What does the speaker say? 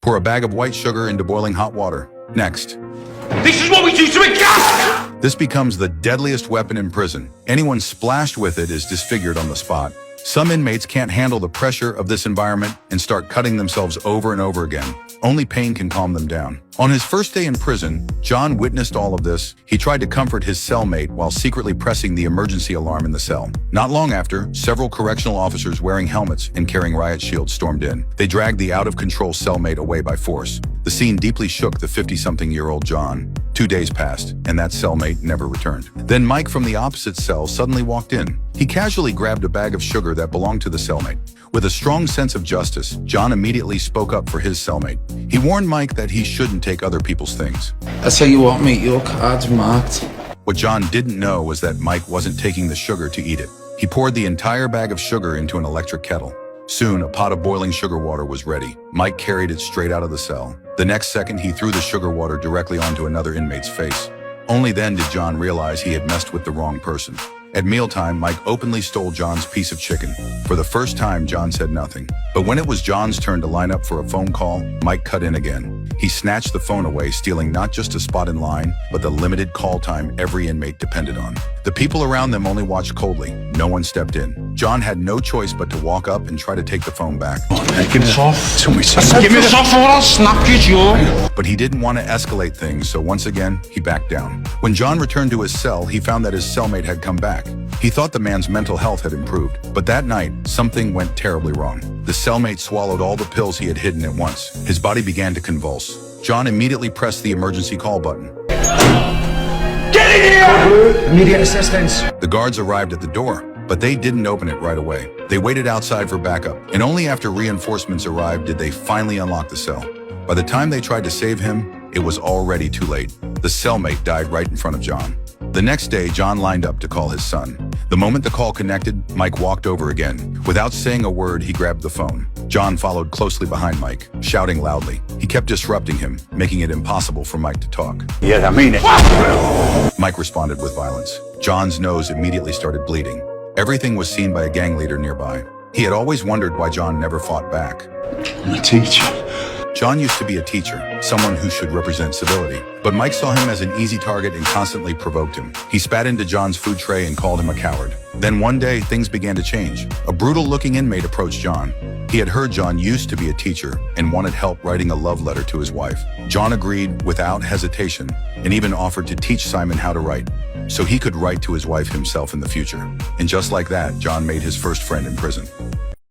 Pour a bag of white sugar into boiling hot water. Next. This is what we do to a gas! This becomes the deadliest weapon in prison. Anyone splashed with it is disfigured on the spot. Some inmates can't handle the pressure of this environment and start cutting themselves over and over again. Only pain can calm them down. On his first day in prison, John witnessed all of this. He tried to comfort his cellmate while secretly pressing the emergency alarm in the cell. Not long after, several correctional officers wearing helmets and carrying riot shields stormed in. They dragged the out-of-control cellmate away by force. The scene deeply shook the 50-something-year-old John. 2 days passed, and that cellmate never returned. Then Mike from the opposite cell suddenly walked in. He casually grabbed a bag of sugar that belonged to the cellmate. With a strong sense of justice, John immediately spoke up for his cellmate. He warned Mike that he shouldn't take other people's things. I tell you what, mate, your card's marked. What John didn't know was that Mike wasn't taking the sugar to eat it. He poured the entire bag of sugar into an electric kettle. Soon, a pot of boiling sugar water was ready. Mike carried it straight out of the cell. The next second, he threw the sugar water directly onto another inmate's face. Only then did John realize he had messed with the wrong person. At mealtime, Mike openly stole John's piece of chicken. For the first time, John said nothing. But when it was John's turn to line up for a phone call, Mike cut in again. He snatched the phone away, stealing not just a spot in line, but the limited call time every inmate depended on. The people around them only watched coldly. No one stepped in. John had no choice but to walk up and try to take the phone back. Give it off. Give me this off or I'll snap you, Joe. But he didn't want to escalate things, so once again, he backed down. When John returned to his cell, he found that his cellmate had come back. He thought the man's mental health had improved, but that night, something went terribly wrong. The cellmate swallowed all the pills he had hidden at once. His body began to convulse. John immediately pressed the emergency call button. Get in here! Immediate assistance. The guards arrived at the door, but they didn't open it right away. They waited outside for backup, and only after reinforcements arrived did they finally unlock the cell. By the time they tried to save him, it was already too late. The cellmate died right in front of John. The next day, John lined up to call his son. The moment the call connected, Mike walked over again. Without saying a word, he grabbed the phone. John followed closely behind Mike, shouting loudly. He kept disrupting him, making it impossible for Mike to talk. Yeah, I mean it. Mike responded with violence. John's nose immediately started bleeding. Everything was seen by a gang leader nearby. He had always wondered why John never fought back. I'm a teacher. John used to be a teacher, someone who should represent civility. But Mike saw him as an easy target and constantly provoked him. He spat into John's food tray and called him a coward. Then one day, things began to change. A brutal-looking inmate approached John. He had heard John used to be a teacher and wanted help writing a love letter to his wife. John agreed without hesitation and even offered to teach Simon how to write, so he could write to his wife himself in the future. And just like that, John made his first friend in prison.